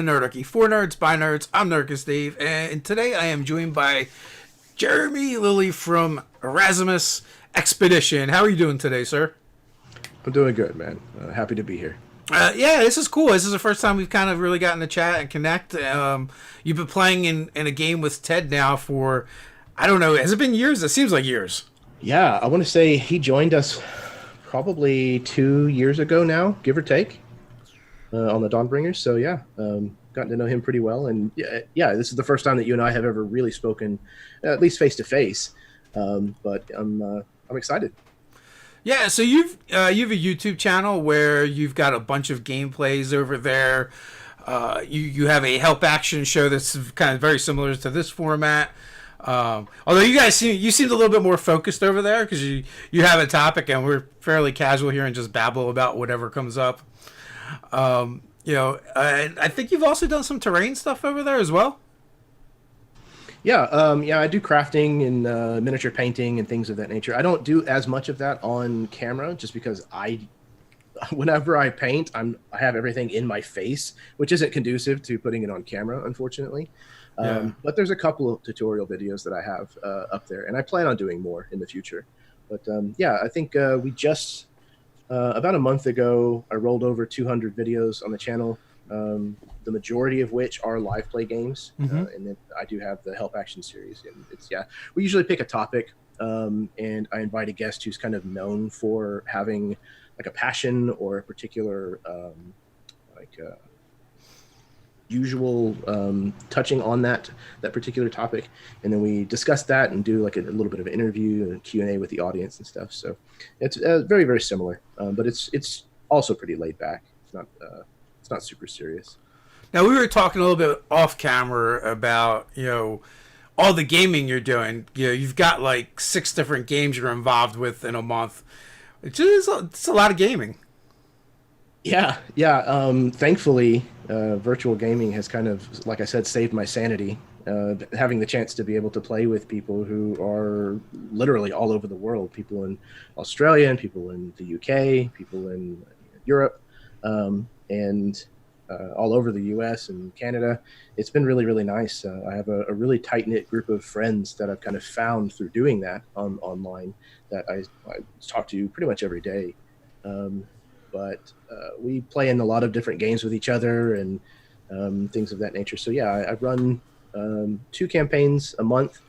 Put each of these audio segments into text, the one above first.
Nerdarchy. For nerds, by nerds, I'm Nerdist Dave, and today I am joined by Jeremy Lilly from Erasmus Expedition. How are you doing today, sir? I'm doing good, man. Happy to be here. Yeah, this is cool. This is the first time we've kind of really gotten to chat and connect. You've been playing in a game with Ted now for, I don't know, has it been years? It seems like years. Yeah, I want to say he joined us probably 2 years ago now, give or take, on the Dawnbringers. So yeah, gotten to know him pretty well, and yeah, this is the first time that you and I have ever really spoken, at least face to face. But I'm excited. Yeah, so you have a YouTube channel where you've got a bunch of gameplays over there. You have a help action show that's kind of very similar to this format. Although you seemed a little bit more focused over there because you have a topic and we're fairly casual here and just babble about whatever comes up. I think you've also done some terrain stuff over there as well. Yeah, I do crafting and miniature painting and things of that nature. I don't do as much of that on camera just because whenever I paint, I have everything in my face, which isn't conducive to putting it on camera, unfortunately. Yeah. But there's a couple of tutorial videos that I have up there, and I plan on doing more in the future. But yeah, I think we just about a month ago, I rolled over 200 videos on the channel, the majority of which are live play games. Mm-hmm. And then I do have the Help Action series. And we usually pick a topic, and I invite a guest who's kind of known for having like a passion or a particular like usual touching on that particular topic, and then we discuss that and do like a little bit of an interview and Q&A with the audience and stuff. So it's very, very similar, but it's also pretty laid back. It's not super serious. Now we were talking a little bit off camera about all the gaming you're doing. You've got like 6 different games you're involved with in a month. It's a lot of gaming. Yeah. Thankfully, virtual gaming has kind of, like I said, saved my sanity. Having the chance to be able to play with people who are literally all over the world, people in Australia and people in the UK, people in Europe, and all over the US and Canada. It's been really, really nice. I have a really tight-knit group of friends that I've kind of found through doing that online that I talk to pretty much every day. But we play in a lot of different games with each other and things of that nature. So yeah, I run 2 campaigns a month,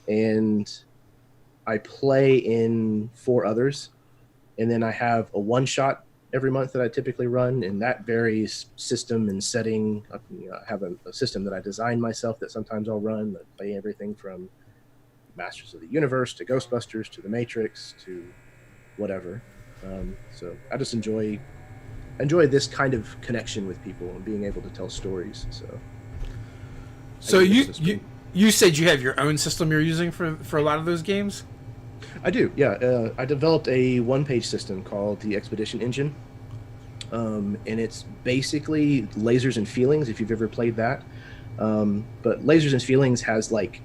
and I play in 4 others. And then I have a one-shot every month that I typically run, and that varies system and setting. I have a system that I design myself that sometimes I'll run. I play everything from Masters of the Universe to Ghostbusters to The Matrix to whatever. So I just enjoy this kind of connection with people and being able to tell stories. So you said you have your own system you're using for a lot of those games? I do, yeah. I developed a one-page system called the Expedition Engine, and it's basically Lasers and Feelings, if you've ever played that. But Lasers and Feelings has like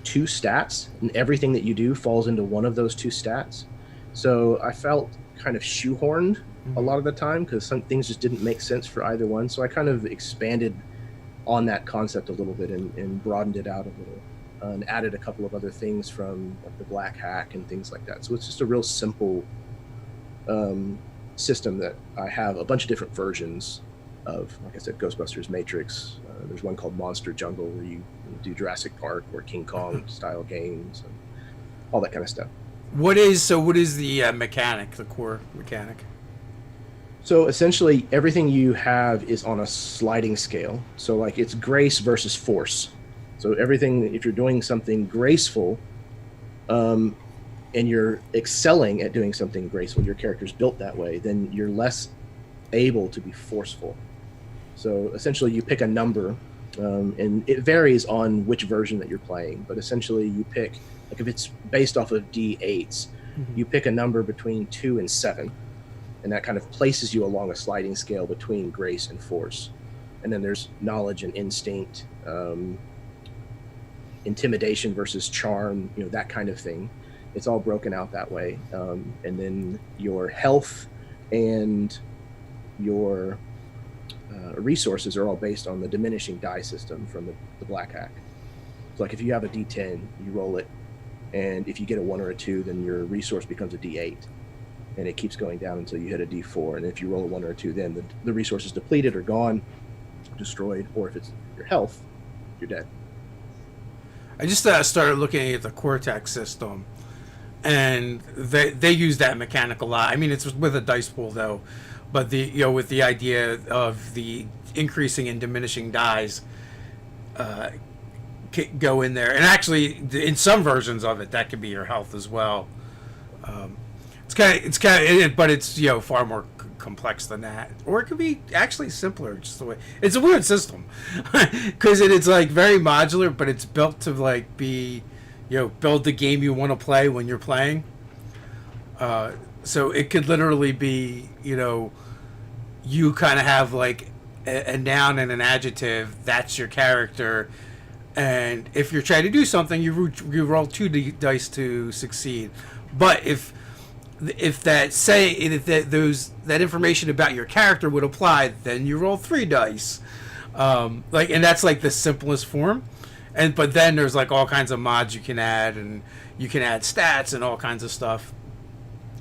2 stats, and everything that you do falls into one of those 2 stats. So I felt kind of shoehorned a lot of the time because some things just didn't make sense for either one. So I kind of expanded on that concept a little bit and broadened it out a little. And added a couple of other things from like the Black Hack and things like that. So it's just a real simple system that I have a bunch of different versions of. Like I said, Ghostbusters, Matrix. There's one called Monster Jungle where you do Jurassic Park or King Kong style games and all that kind of stuff. What is the mechanic, the core mechanic? So essentially, everything you have is on a sliding scale. So like it's grace versus force. So everything, if you're doing something graceful, and you're excelling at doing something graceful, your character's built that way, then you're less able to be forceful. So essentially, you pick a number, and it varies on which version that you're playing. But essentially, you pick, like if it's based off of D8s, you pick a number between 2 and 7, and that kind of places you along a sliding scale between grace and force. And then there's knowledge and instinct. Intimidation versus charm, that kind of thing. It's all broken out that way. And then your health and your resources are all based on the diminishing die system from the black hack. So like if you have a D10, you roll it, and if you get a 1 or a 2, then your resource becomes a D8, and it keeps going down until you hit a D4. And if you roll a 1 or a 2, then the resource is depleted or gone, destroyed, or if it's your health, you're dead. I just started looking at the Cortex system, and they use that mechanic a lot. I mean, it's with a dice pool though, but with the idea of the increasing and diminishing dies go in there, and actually in some versions of it that could be your health as well. But it's far more complex than that, or it could be actually simpler. Just the way it's a weird system because it's like very modular, but it's built to like be build the game you want to play when you're playing. So it could literally be you kind of have like a noun and an adjective. That's your character. And if you're trying to do something, you roll 2 dice to succeed. But if that information about your character would apply, then you roll 3 dice. And that's like the simplest form. But then there's like all kinds of mods you can add, and you can add stats and all kinds of stuff.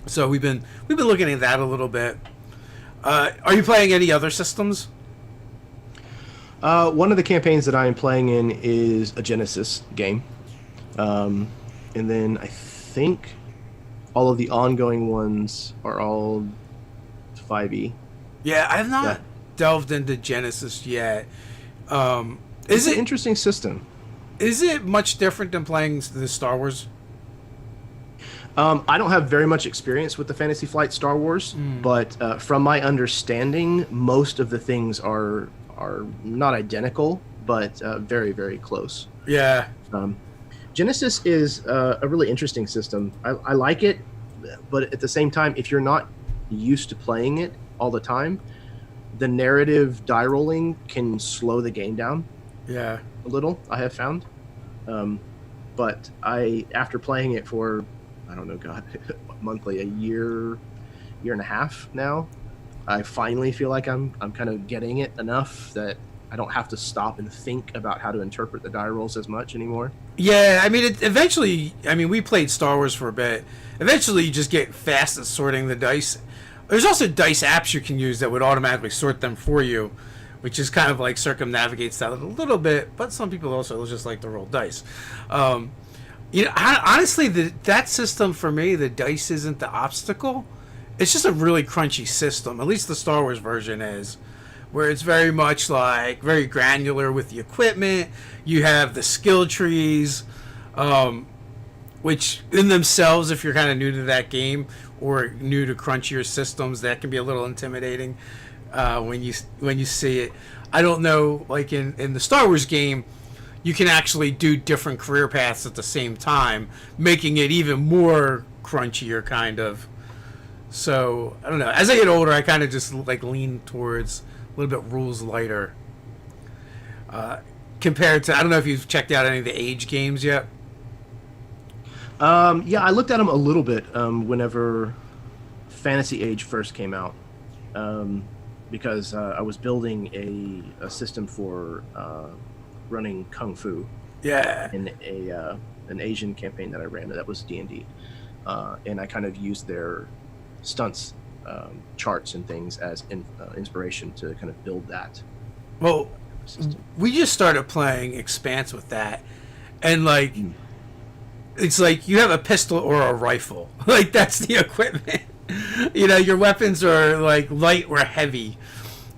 So we've been looking at that a little bit. Are you playing any other systems? One of the campaigns that I am playing in is a Genesis game. And then I think all of the ongoing ones are all 5e. Yeah, I have not delved into Genesis yet. It's an interesting system. Is it much different than playing the Star Wars? I don't have very much experience with the Fantasy Flight Star Wars, but from my understanding, most of the things are not identical, but very, very close. Yeah. Genesis is a really interesting system. I like it, but at the same time, if you're not used to playing it all the time, the narrative die rolling can slow the game down. Yeah. A little, I have found. But after playing it for, I don't know, monthly, a year and a half now, I finally feel like I'm kind of getting it enough that I don't have to stop and think about how to interpret the die rolls as much anymore. Yeah, I mean, we played Star Wars for a bit. Eventually, you just get fast at sorting the dice. There's also dice apps you can use that would automatically sort them for you, which is kind of like circumnavigates that a little bit, but some people also just like to roll dice. Honestly, that system for me, the dice isn't the obstacle. It's just a really crunchy system. At least the Star Wars version is, where it's very much like very granular with the equipment. You have the skill trees, which in themselves, if you're kind of new to that game or new to crunchier systems, that can be a little intimidating when you see it. I don't know, like in the Star Wars game, you can actually do different career paths at the same time, making it even more crunchier, kind of. So, I don't know. As I get older, I kind of just like lean towards a little bit rules lighter. Compared to, I don't know if you've checked out any of the Age games yet. Yeah, I looked at them a little bit whenever Fantasy Age first came out, because I was building a system for running Kung Fu. Yeah. In an Asian campaign that I ran that was D&D, and I kind of used their stunts charts and things as inspiration to kind of build that. Well, system. We just started playing Expanse with that, and like it's like you have a pistol or a rifle. Like that's the equipment. Your weapons are like light or heavy.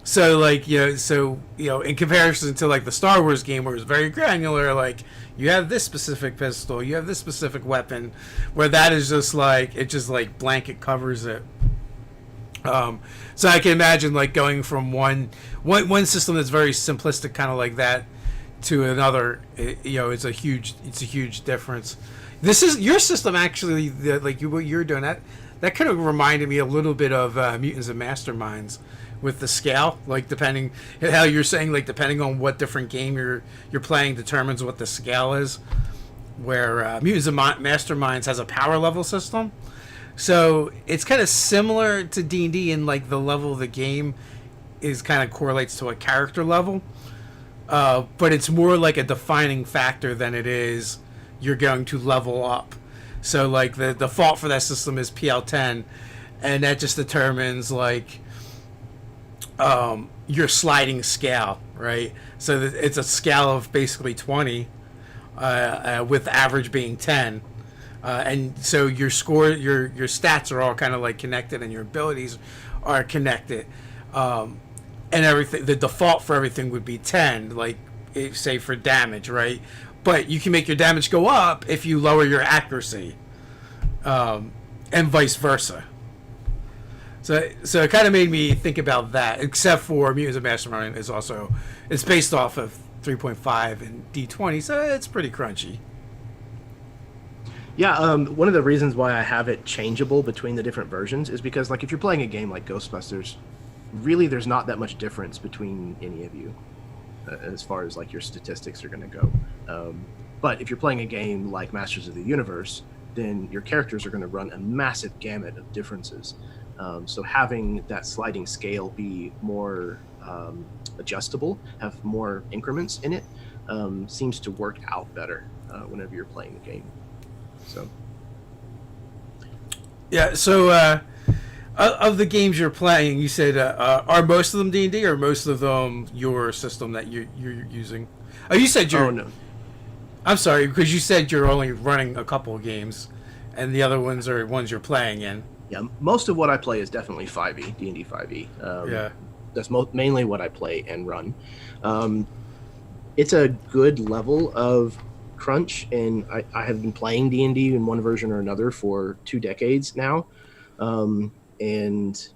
So like in comparison to like the Star Wars game where it's very granular, like you have this specific pistol, you have this specific weapon, where that is just like it just like blanket covers it. So I can imagine like going from one system that's very simplistic, kind of like that, to another. It's a huge difference. This is your system actually. What you're doing that kind of reminded me a little bit of Mutants and Masterminds with the scale. Like depending how you're saying, like depending on what different game you're playing determines what the scale is. Where Mutants and Masterminds has a power level system. So it's kind of similar to D&D in like the level of the game is kind of correlates to a character level, but it's more like a defining factor than it is you're going to level up. So like the default for that system is PL10, and that just determines like your sliding scale, right? So it's a scale of basically 20, with average being 10. And so your score, your stats are all kind of like connected, and your abilities are connected. And everything, the default for everything would be 10, like say for damage, right? But you can make your damage go up if you lower your accuracy, and vice versa. So it kind of made me think about that. Except for Mutants Mastermind is also, it's based off of 3.5 and D20, so it's pretty crunchy. Yeah, one of the reasons why I have it changeable between the different versions is because, like, if you're playing a game like Ghostbusters, really there's not that much difference between any of you as far as like your statistics are going to go. But if you're playing a game like Masters of the Universe, then your characters are going to run a massive gamut of differences. So having that sliding scale be more adjustable, have more increments in it, seems to work out better whenever you're playing the game. So yeah. So of the games you're playing, you said are most of them D&D, or most of them your system that you're using? Oh, you said you're. Oh no. I'm sorry, because you said you're only running a couple of games, and the other ones are ones you're playing in. Yeah, most of what I play is definitely 5e, D&D 5e. Yeah. That's mainly what I play and run. It's a good level of crunch, and I have been playing D&D in one version or another for 2 decades now. And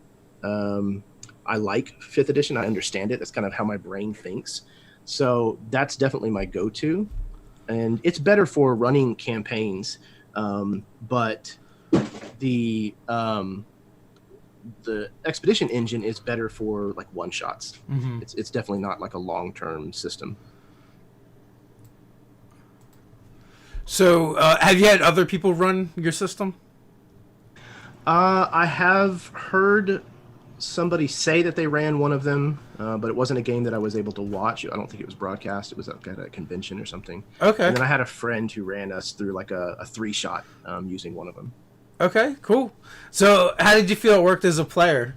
I like 5th edition. I understand it. That's kind of how my brain thinks. So that's definitely my go-to. And it's better for running campaigns. But the expedition engine is better for like one-shots. Mm-hmm. It's definitely not like a long-term system. So have you had other people run your system? I have heard somebody say that they ran one of them, but it wasn't a game that I was able to watch. I don't think it was broadcast. It was at a convention or something. Okay. And then I had a friend who ran us through like a 3-shot using one of them. Okay, cool. So how did you feel it worked as a player?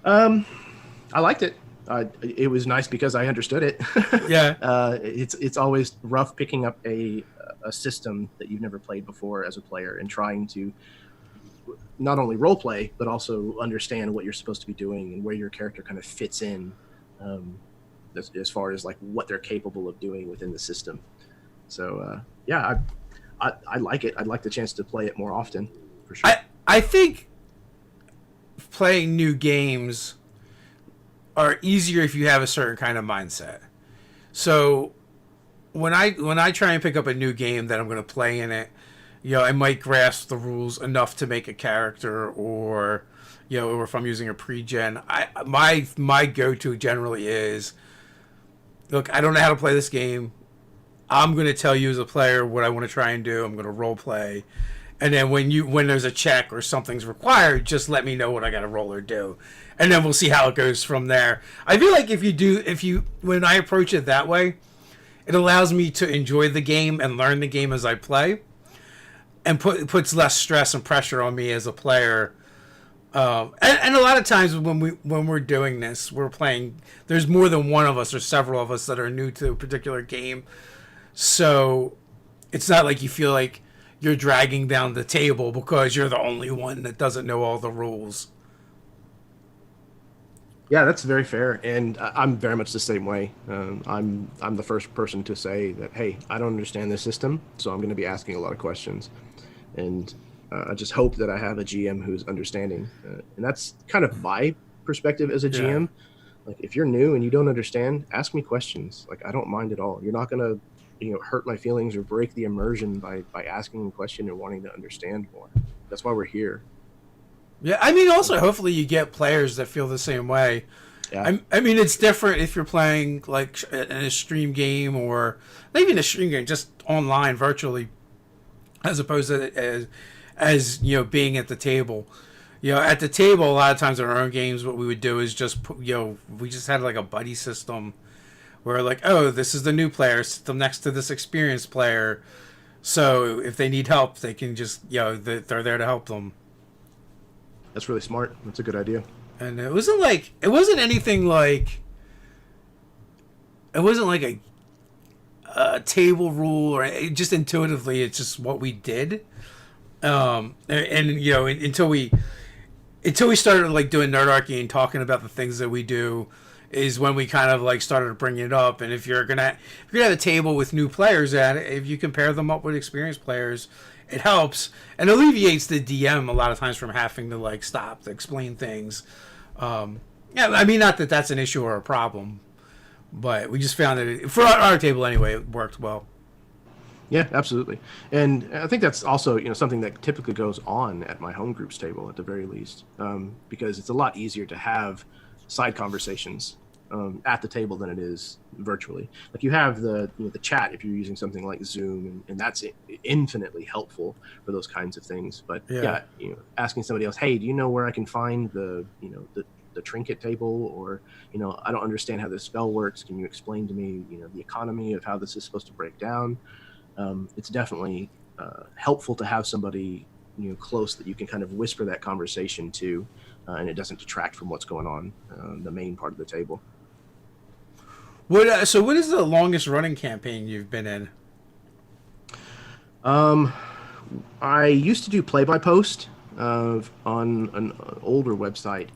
I liked it. It was nice because I understood it. Yeah. It's always rough picking up a system that you've never played before as a player and trying to not only role play but also understand what you're supposed to be doing and where your character kind of fits in, as far as like what they're capable of doing within the system. So yeah, I like it. I'd like the chance to play it more often, for sure. I think playing new games are easier if you have a certain kind of mindset. So when I try and pick up a new game that I'm going to play in it, I might grasp the rules enough to make a character, or or if I'm using a pre-gen, my go-to generally is, look, I don't know how to play this game. I'm going to tell you as a player what I want to try and do. I'm going to role play. And then when there's a check or something's required, just let me know what I got to roll or do. And then we'll see how it goes from there. I feel like when I approach it that way, it allows me to enjoy the game and learn the game as I play, and puts less stress and pressure on me as a player. And a lot of times when we're doing this, we're playing, there's more than one of us or several of us that are new to a particular game. So it's not like you feel like you're dragging down the table because you're the only one that doesn't know all the rules. Yeah, that's very fair, and I'm very much the same way. I'm the first person to say that, hey, I don't understand this system, so I'm going to be asking a lot of questions, and I just hope that I have a GM who's understanding, and that's kind of my perspective as a GM. Yeah. Like, if you're new and you don't understand, ask me questions. Like, I don't mind at all. You're not going to hurt my feelings or break the immersion by asking a question and wanting to understand more. That's why we're here. Yeah, I mean, also, hopefully you get players that feel the same way. Yeah. I mean, it's different if you're playing, like, an extreme game, or not even a stream game, just online, virtually, as opposed to as being at the table. At the table, a lot of times in our own games, what we would do is just put, we just had like a buddy system where like, oh, this is the new player, sit them next to this experienced player. So if they need help, they can just, they're there to help them. That's really smart. That's a good idea. And it wasn't anything like, it wasn't like a table rule or just intuitively, it's just what we did. Until we started like doing Nerdarchy and talking about the things that we do is when we kind of like started bringing it up. And if you're gonna have a table with new players at it, if you compare them up with experienced players, it helps and alleviates the DM a lot of times from having to like stop to explain things. I mean, not that that's an issue or a problem, but we just found that for our table anyway, it worked well. Yeah, absolutely. And I think that's also, something that typically goes on at my home groups table at the very least, because it's a lot easier to have side conversations at the table than it is virtually. Like you have the chat if you're using something like Zoom, and that's infinitely helpful for those kinds of things. But asking somebody else, hey, do you know where I can find the trinket table, or I don't understand how this spell works. Can you explain to me the economy of how this is supposed to break down? It's definitely helpful to have somebody close that you can kind of whisper that conversation to, and it doesn't detract from what's going on the main part of the table. What is the longest running campaign you've been in? I used to do play-by-post on an older website,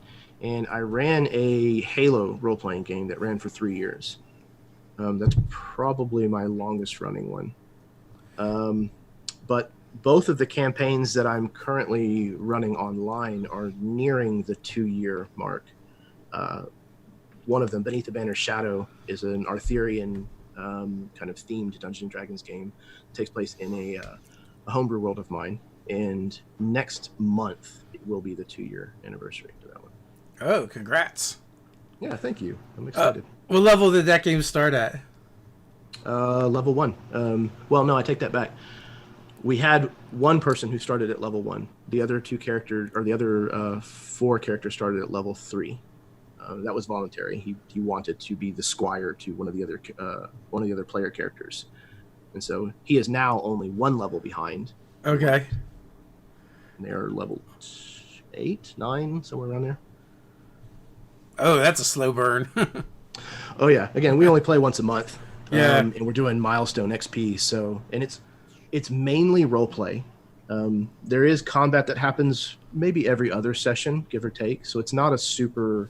and I ran a Halo role-playing game that ran for 3 years. That's probably my longest running one. But both of the campaigns that I'm currently running online are nearing the 2-year mark. One of them, Beneath the Banner's Shadow, is an Arthurian kind of themed Dungeons and Dragons game. It takes place in a homebrew world of mine, and next month it will be the 2-year anniversary to that one. Oh, congrats! Yeah, thank you. I'm excited. What level did that game start at? Level 1. Well, no, I take that back. We had one person who started at level 1. The other 4 characters started at level 3. That was voluntary. He wanted to be the squire to one of the other player characters, and so he is now only 1 level behind. Okay. And they're level 8, 9, somewhere around there. Oh, that's a slow burn. Oh yeah. Again, we only play once a month. Yeah. And we're doing milestone XP. So, and it's mainly role play. There is combat that happens maybe every other session, give or take. So it's not a super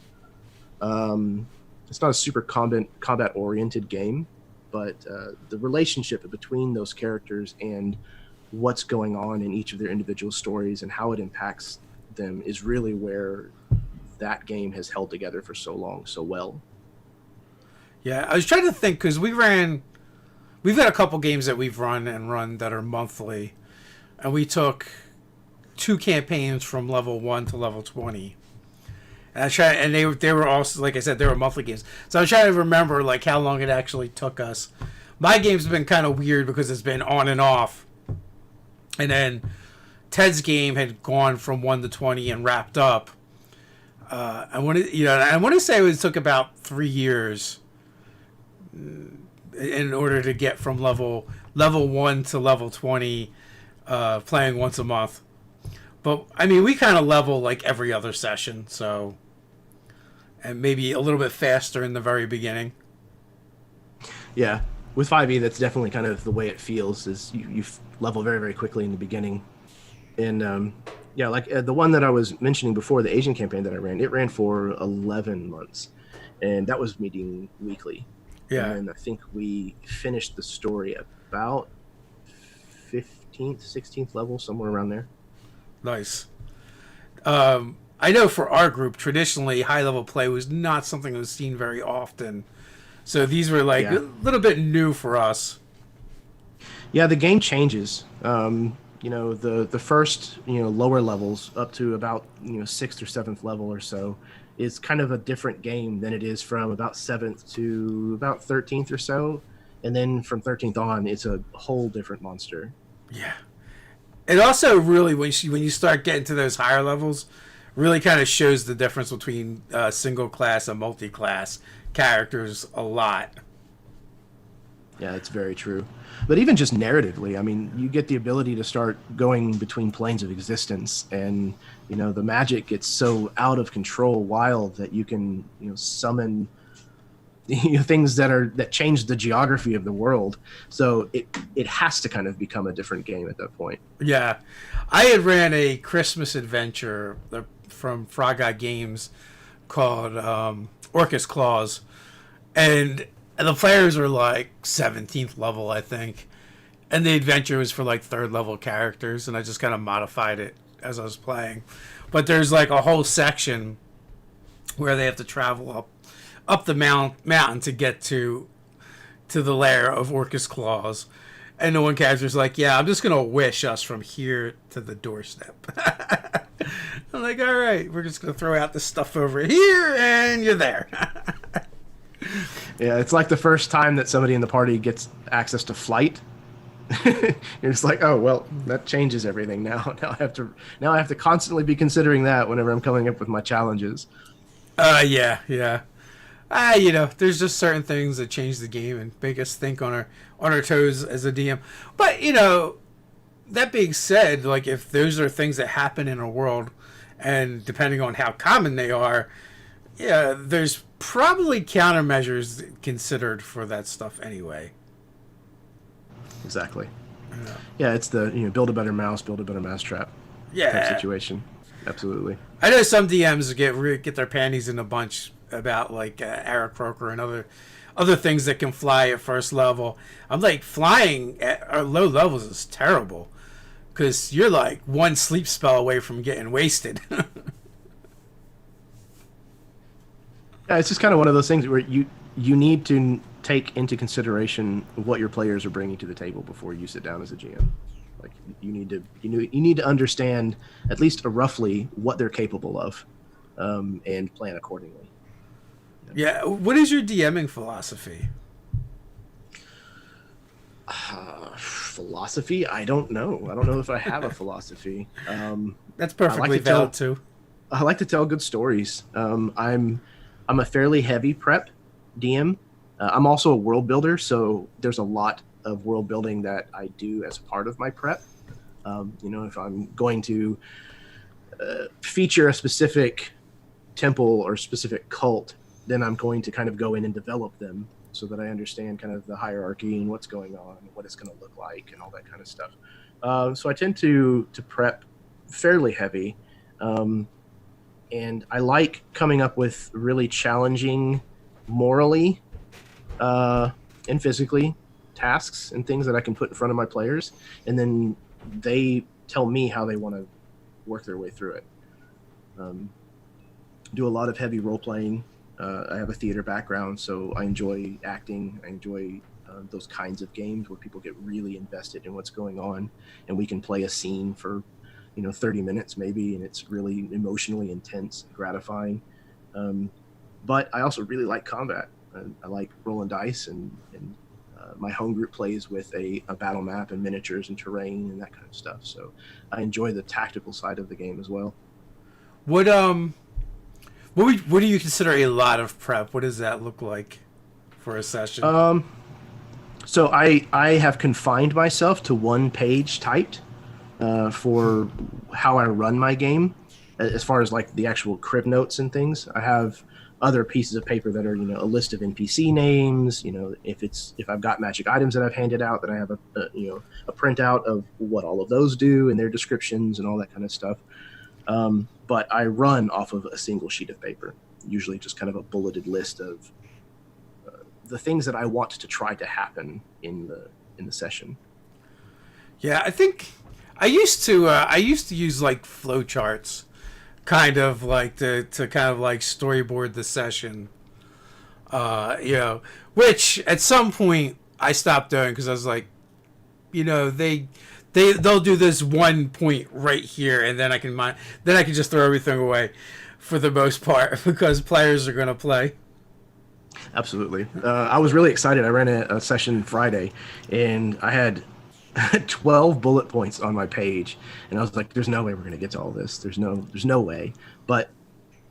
combat oriented game, but the relationship between those characters and what's going on in each of their individual stories and how it impacts them is really where that game has held together for so long, so well. Yeah, I was trying to think because we've got a couple games that we've run that are monthly, and we took 2 campaigns from level 1 to level 20. And they were also, like I said, they were monthly games. So I was trying to remember like how long it actually took us. My game's been kind of weird because it's been on and off. And then Ted's game had gone from 1 to 20 and wrapped up. I want to say it took about 3 years in order to get from level 1 to level 20, playing once a month. But I mean, we kind of level like every other session, so, and maybe a little bit faster in the very beginning. Yeah, with 5e, that's definitely kind of the way it feels. Is you level very, very quickly in the beginning, and like the one that I was mentioning before, the Asian campaign that I ran, it ran for 11 months, and that was meeting weekly. Yeah, and I think we finished the story about 15th, 16th level, somewhere around there. Nice. I know for our group, traditionally, high-level play was not something that was seen very often. So these were like a little bit new for us. Yeah, the game changes. The first, lower levels up to about, 6th or 7th level or so is kind of a different game than it is from about 7th to about 13th or so. And then from 13th on, it's a whole different monster. Yeah. It also really, when you start getting to those higher levels, really kind of shows the difference between single class and multi class characters a lot. Yeah, it's very true. But even just narratively, I mean, you get the ability to start going between planes of existence, and the magic gets so out of control, wild, that you can summon things that change the geography of the world. So it has to kind of become a different game at that point. Yeah, I had ran a Christmas adventure from Frog God Games called Orcus Claws, and the players were like 17th level, I think, and the adventure was for like 3rd level characters, and I just kind of modified it as I was playing. But there's like a whole section where they have to travel up the mountain to get to the lair of Orcus Claws. And the one character's like, yeah, I'm just going to wish us from here to the doorstep. I'm like, all right, we're just going to throw out this stuff over here, and you're there. Yeah, it's like the first time that somebody in the party gets access to flight. You're just like, oh, well, that changes everything now. Now I have to constantly be considering that whenever I'm coming up with my challenges. Yeah. There's just certain things that change the game and make us think on our toes as a DM. But that being said, like if those are things that happen in a world, and depending on how common they are, yeah, there's probably countermeasures considered for that stuff anyway. Exactly. Yeah, it's the build a better mouse, build a better mousetrap type situation. Absolutely. I know some DMs get their panties in a bunch about like Arrow Croaker and other things that can fly at first level. I'm like, flying at low levels is terrible because you're like one sleep spell away from getting wasted. Yeah, it's just kind of one of those things where you need to take into consideration what your players are bringing to the table before you sit down as a GM. Like you need to understand at least roughly what they're capable of, and plan accordingly. Yeah, what is your DMing philosophy? Philosophy? I don't know. I don't know if I have a philosophy. That's perfectly valid too. I like to tell good stories. I'm a fairly heavy prep DM. I'm also a world builder, so there's a lot of world building that I do as part of my prep. If I'm going to feature a specific temple or specific cult, then I'm going to kind of go in and develop them so that I understand kind of the hierarchy and what's going on and what it's going to look like and all that kind of stuff. So I tend to prep fairly heavy. And I like coming up with really challenging morally and physically tasks and things that I can put in front of my players. And then they tell me how they want to work their way through it. Do a lot of heavy role playing. I have a theater background, so I enjoy acting. I enjoy those kinds of games where people get really invested in what's going on, and we can play a scene for 30 minutes maybe, and it's really emotionally intense and gratifying. But I also really like combat. I like rolling dice, and my home group plays with a battle map and miniatures and terrain and that kind of stuff. So I enjoy the tactical side of the game as well. What do you consider a lot of prep? What does that look like for a session? So I have confined myself to one page typed for how I run my game. As far as like the actual crib notes and things, I have other pieces of paper that are a list of NPC names. If I've got magic items that I've handed out, then I have a printout of what all of those do and their descriptions and all that kind of stuff. But I run off of a single sheet of paper, usually just kind of a bulleted list of the things that I want to try to happen in the session. Yeah, I think I used to use like flowcharts, kind of like to kind of like storyboard the session. Which at some point I stopped doing because I was like, they'll do this one point right here, and then I can just throw everything away for the most part because players are going to play. Absolutely. I was really excited. I ran a session Friday, and I had 12 bullet points on my page, and I was like, "There's no way we're gonna get to all this. There's no way." But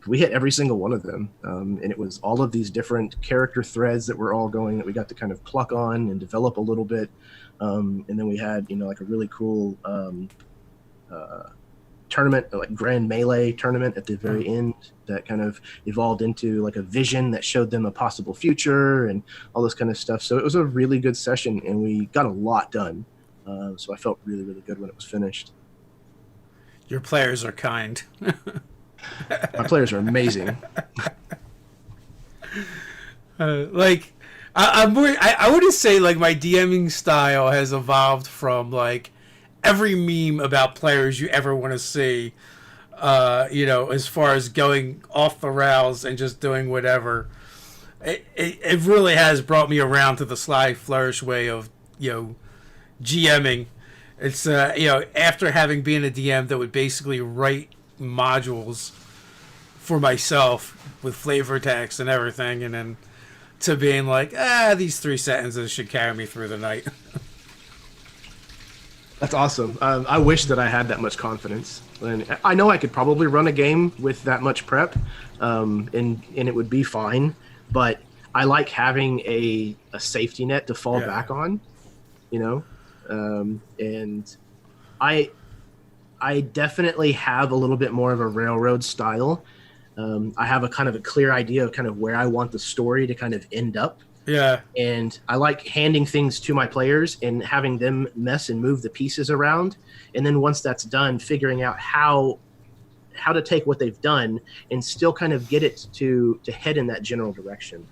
we hit every single one of them, and it was all of these different character threads that were all going that we got to kind of pluck on and develop a little bit, and then we had like a really cool tournament, like grand melee tournament at the very end that kind of evolved into like a vision that showed them a possible future and all this kind of stuff. So it was a really good session, and we got a lot done. So I felt really, really good when it was finished. Your players are kind. My players are amazing. Like, I wouldn't say like my DMing style has evolved from like every meme about players you ever want to see, as far as going off the rails and just doing whatever. It really has brought me around to the Sly Flourish way of, GMing. It's, after having been a DM that would basically write modules for myself with flavor text and everything, and then to being like, these 3 sentences should carry me through the night. That's awesome. I wish that I had that much confidence. And I know I could probably run a game with that much prep, and it would be fine. But I like having a safety net to fall back on, and I definitely have a little bit more of a railroad style. I have a kind of a clear idea of kind of where I want the story to kind of end up. Yeah. And I like handing things to my players and having them mess and move the pieces around. And then once that's done, figuring out how to take what they've done and still kind of get it to head in that general direction.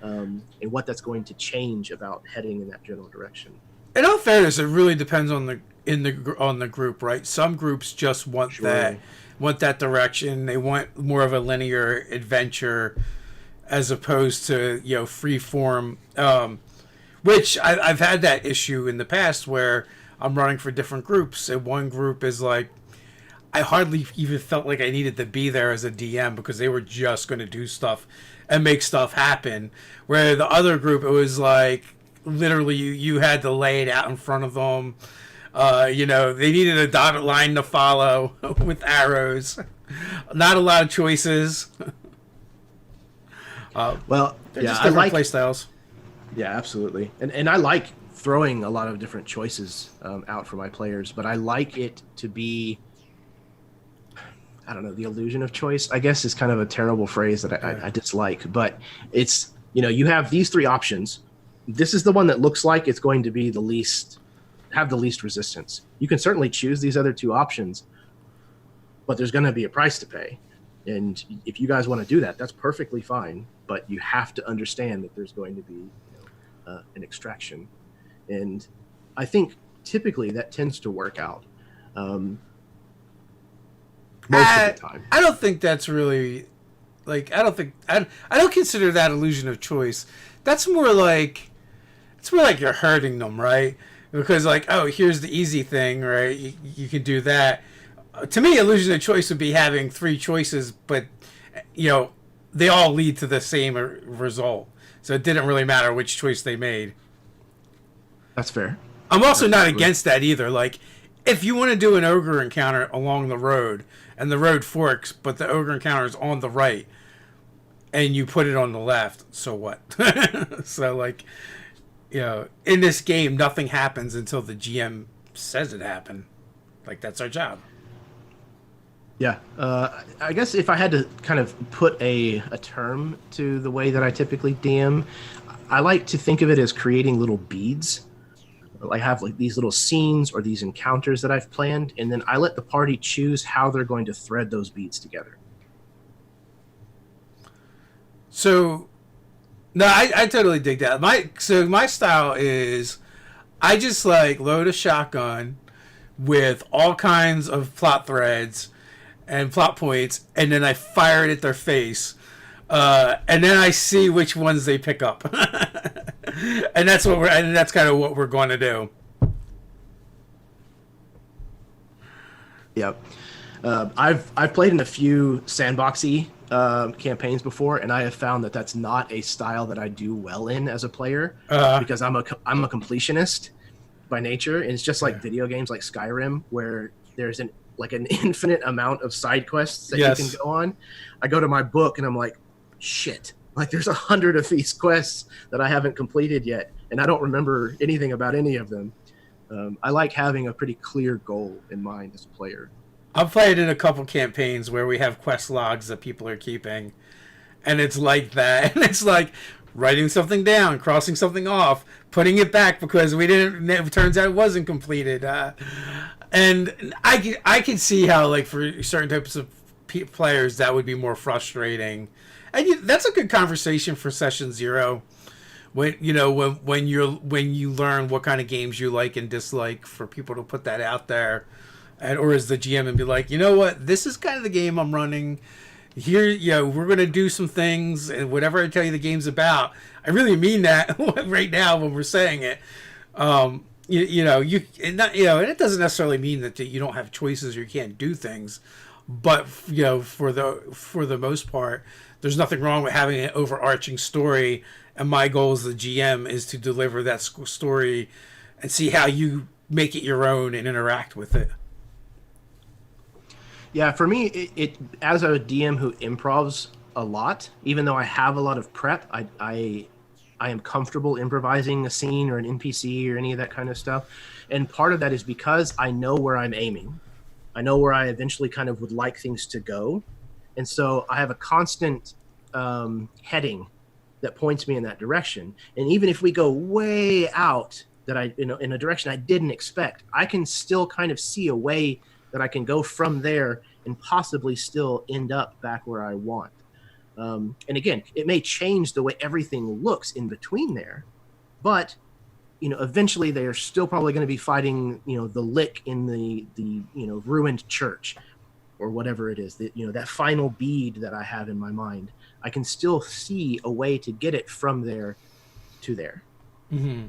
And what that's going to change about heading in that general direction. In all fairness, it really depends on the group, right? Some groups just want that direction. They want more of a linear adventure as opposed to free form, which I've had that issue in the past where I'm running for different groups, and one group is like, I hardly even felt like I needed to be there as a DM because they were just going to do stuff and make stuff happen, where the other group, it was like literally you had to lay it out in front of them. They needed a dotted line to follow with arrows. Not a lot of choices. Well, they're just different play styles. Yeah, absolutely. And I like throwing a lot of different choices out for my players, but I like it to be, I don't know, the illusion of choice, I guess, is kind of a terrible phrase that I dislike. But it's, you have these 3 options. This is the one that looks like it's going to be have the least resistance. You can certainly choose these other 2 options, but there's going to be a price to pay. And if you guys want to do that, that's perfectly fine. But you have to understand that there's going to be an extraction. And I think typically that tends to work out most of the time. I don't think that's really, like, I don't consider that illusion of choice. That's more like, you're hurting them, right? Because like, oh, here's the easy thing, right? You can do that. To me, illusion of choice would be having 3 choices, but they all lead to the same result. So it didn't really matter which choice they made. That's fair. I'm also not against that either. Like, if you want to do an ogre encounter along the road, and the road forks, but the ogre encounter is on the right, and you put it on the left, so what? So, like, in this game, nothing happens until the GM says it happened. Like, that's our job. Yeah. I guess if I had to kind of put a term to the way that I typically DM, I like to think of it as creating little beads. I have like these little scenes or these encounters that I've planned, and then I let the party choose how they're going to thread those beads together. So, no, I totally dig that. My style is, I just like load a shotgun with all kinds of plot threads and plot points, and then I fire it at their face, and then I see which ones they pick up, and that's kind of what we're going to do. Yep. I've played in a few sandboxy campaigns before, and I have found that that's not a style that I do well in as a player, because I'm a completionist, by nature, and it's just like video games like Skyrim, where there's an infinite amount of side quests that you can go on. I go to my book and I'm like, shit, like there's 100 of these quests that I haven't completed yet, and I don't remember anything about any of them. I like having a pretty clear goal in mind as a player. I've played in a couple campaigns where we have quest logs that people are keeping, and it's like that. And it's like writing something down, crossing something off, putting it back because we didn't. It turns out it wasn't completed. And I can see how, like, for certain types of players that would be more frustrating. And that's a good conversation for session 0. When when you learn what kind of games you like and dislike, for people to put that out there, or as the GM, and be like, you know what, this is kind of the game I'm running. Here, we're gonna do some things, and whatever I tell you the game's about, I really mean that right now when we're saying it. And it doesn't necessarily mean that you don't have choices or you can't do things, but for the most part, there's nothing wrong with having an overarching story. And my goal as the GM is to deliver that story and see how you make it your own and interact with it. Yeah, for me, it as a DM who improvs a lot, even though I have a lot of prep, I am comfortable improvising a scene or an NPC or any of that kind of stuff. And part of that is because I know where I'm aiming. I know where I eventually kind of would like things to go. And so I have a constant heading that points me in that direction. And even if we go way out in a direction I didn't expect, I can still kind of see a way that I can go from there and possibly still end up back where I want. And again, it may change the way everything looks in between there, but eventually they are still probably going to be fighting, the lick in the ruined church or whatever it is, that final bead that I have in my mind. I can still see a way to get it from there to there. Mm-hmm.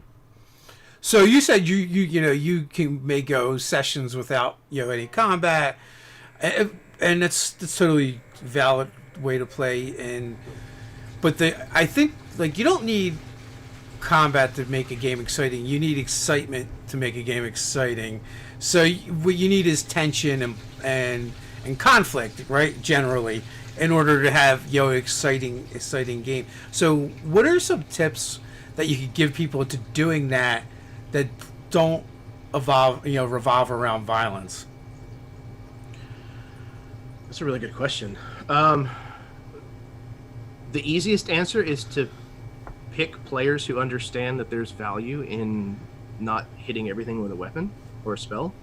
So you said you can make go sessions without any combat, and that's totally valid way to play. But I think, like, you don't need combat to make a game exciting. You need excitement to make a game exciting. So what you need is tension and conflict, right? Generally, in order to have exciting game. So what are some tips that you could give people to doing that don't revolve around violence? That's a really good question. The easiest answer is to pick players who understand that there's value in not hitting everything with a weapon or a spell.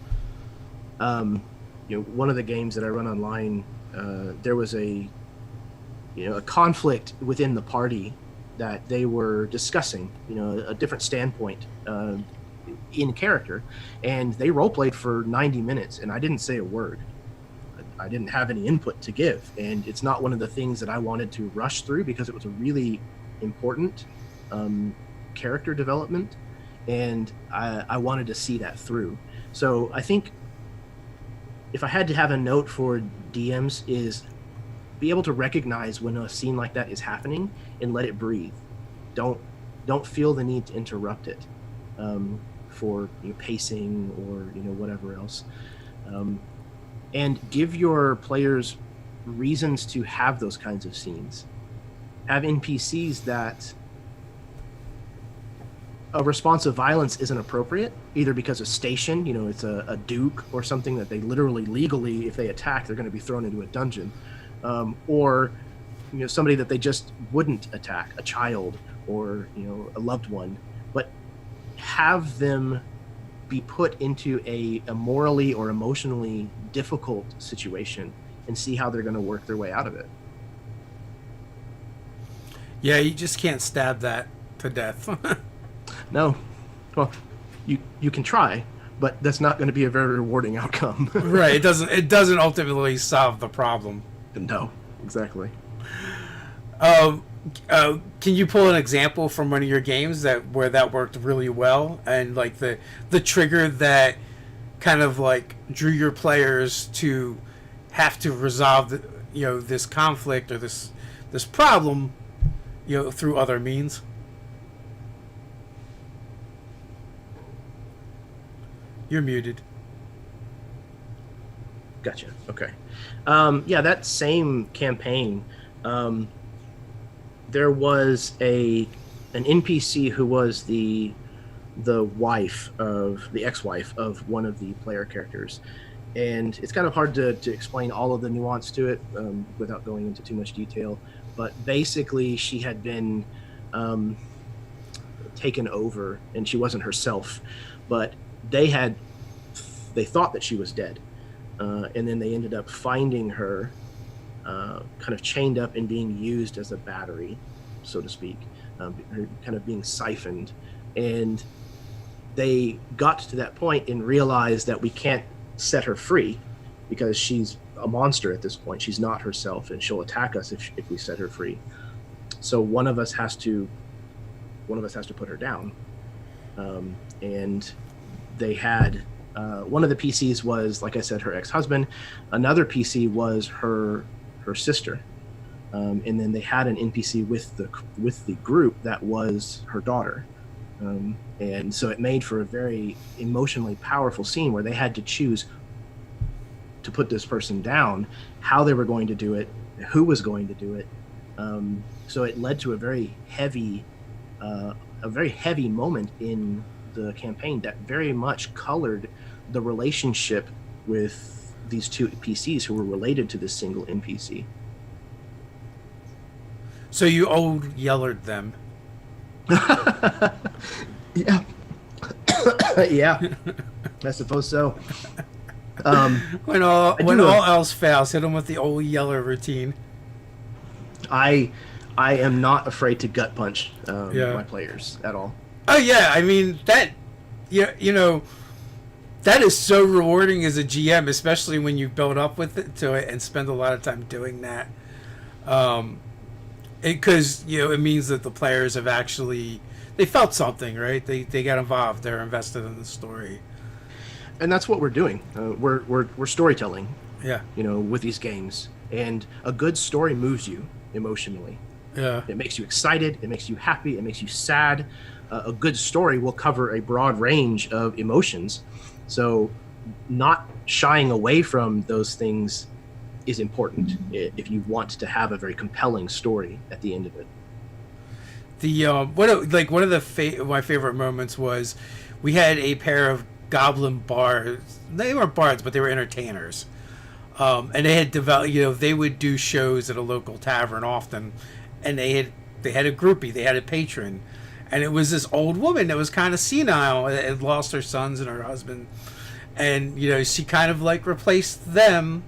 One of the games that I run online, there was a conflict within the party that they were discussing, a different standpoint in character, and they role played for 90 minutes, and I didn't say a word. I didn't have any input to give, and it's not one of the things that I wanted to rush through because it was a really important character development, and I wanted to see that through. So I think if I had to have a note for DMs, is be able to recognize when a scene like that is happening and let it breathe. Don't feel the need to interrupt it for pacing or whatever else. And give your players reasons to have those kinds of scenes. Have NPCs that a response of violence isn't appropriate, either because of station, it's a duke or something that they literally legally, if they attack, they're going to be thrown into a dungeon, or somebody that they just wouldn't attack, a child or a loved one, but have them be put into a morally or emotionally difficult situation and see how they're going to work their way out of it. Yeah, you just can't stab that to death. No. Well, you can try, but that's not going to be a very rewarding outcome. Right. It doesn't ultimately solve the problem. No, exactly. Can you pull an example from one of your games where that worked really well, and like the trigger that kind of like drew your players to have to resolve this conflict or this problem through other means? You're muted. Gotcha. Okay. Yeah, that same campaign, um, there was an NPC who was the wife of the ex-wife of one of the player characters, and it's kind of hard to explain all of the nuance to it without going into too much detail. But basically, she had been um, taken over, and she wasn't herself. But they thought that she was dead, and then they ended up finding her, kind of chained up and being used as a battery, so to speak, kind of being siphoned, and they got to that point and realized that we can't set her free because she's a monster at this point. She's not herself, and she'll attack us if we set her free. So one of us has to put her down. And they had one of the PCs was, like I said, her ex-husband. Another PC was her sister. And then they had an NPC with the group that was her daughter. And so it made for a very emotionally powerful scene where they had to choose to put this person down, how they were going to do it, who was going to do it. So it led to a very heavy moment in the campaign that very much colored the relationship with these two PCs who were related to this single NPC. So you old yellered them. Yeah. Yeah. I suppose so. When all else fails, hit them with the old yeller routine. I am not afraid to gut punch my players at all. Oh yeah, I mean that. Yeah, you know, that is so rewarding as a GM, especially when you build up with it to it and spend a lot of time doing that. Because it means that the players have actually they felt something, right? They got involved. They're invested in the story. And that's what we're doing. We're storytelling. Yeah. With these games, and a good story moves you emotionally. Yeah. It makes you excited. It makes you happy. It makes you sad. A good story will cover a broad range of emotions. So, not shying away from those things is important if you want to have a very compelling story at the end of it. One of my favorite moments was we had a pair of goblin bards. They weren't bards, but they were entertainers. And they had developed. They would do shows at a local tavern often, and they had a groupie. They had a patron, and it was this old woman that was kind of senile, had lost her sons and her husband, and she kind of like replaced them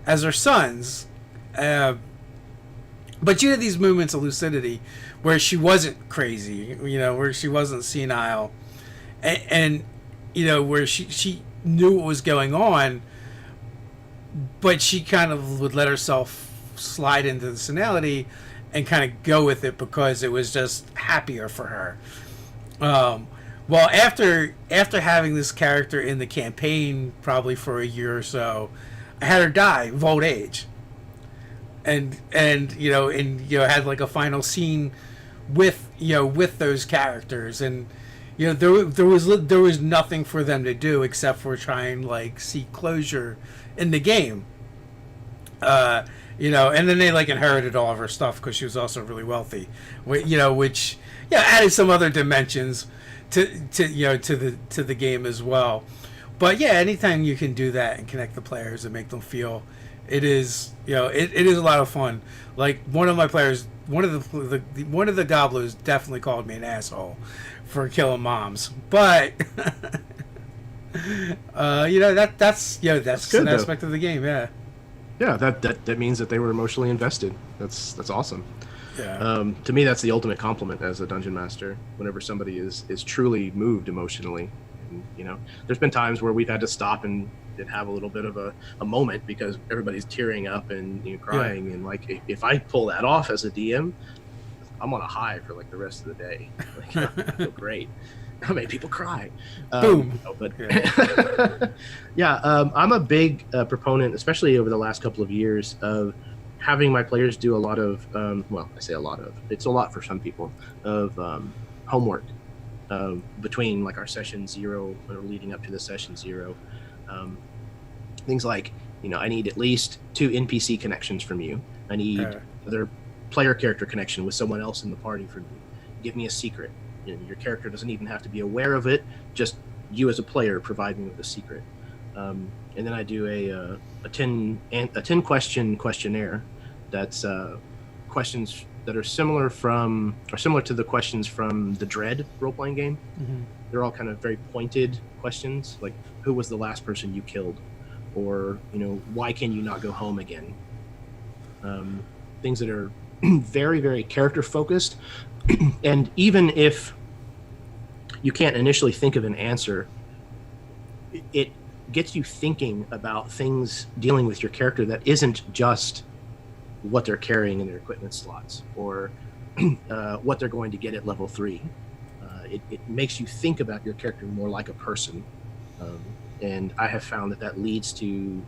as her sons. But she had these moments of lucidity where she wasn't crazy, where she wasn't senile, and where she knew what was going on, but she kind of would let herself slide into the senility and kind of go with it because it was just happier for her. Well, after having this character in the campaign probably for a year or so, I had her die of old age, and had like a final scene with those characters, and there was nothing for them to do except for try and like seek closure in the game. And then they like inherited all of her stuff because she was also really wealthy, which added some other dimensions to the game as well. But yeah, anytime you can do that and connect the players and make them feel, it is it is a lot of fun. Like one of my players, one of the gobblers definitely called me an asshole for killing moms, but that's good, an aspect of the game. Yeah, that means that they were emotionally invested. That's awesome. Yeah. To me, that's the ultimate compliment as a dungeon master. Whenever somebody is truly moved emotionally, and, there's been times where we've had to stop and have a little bit of a moment because everybody's tearing up and crying, and like if I pull that off as a DM, I'm on a high for like the rest of the day. Like, I feel great. I made people cry. Boom. I'm a big proponent, especially over the last couple of years, of having my players do a lot of, I say a lot of, it's a lot for some people, of homework. between like our session 0 or leading up to the session 0. Um, things like, I need at least 2 NPC connections from you. I need other player character connection with someone else in the party from you. Give me a secret. Your character doesn't even have to be aware of it. Just you as a player provide me with a secret. And then I do a 10 question questionnaire. That's questions that are similar to the questions from the Dread role-playing game. Mm-hmm. They're all kind of very pointed questions, like who was the last person you killed, or why can you not go home again? Things that are very, very character focused. And even if you can't initially think of an answer, it gets you thinking about things dealing with your character that isn't just what they're carrying in their equipment slots, or what they're going to get at level 3. It makes you think about your character more like a person, and I have found that leads to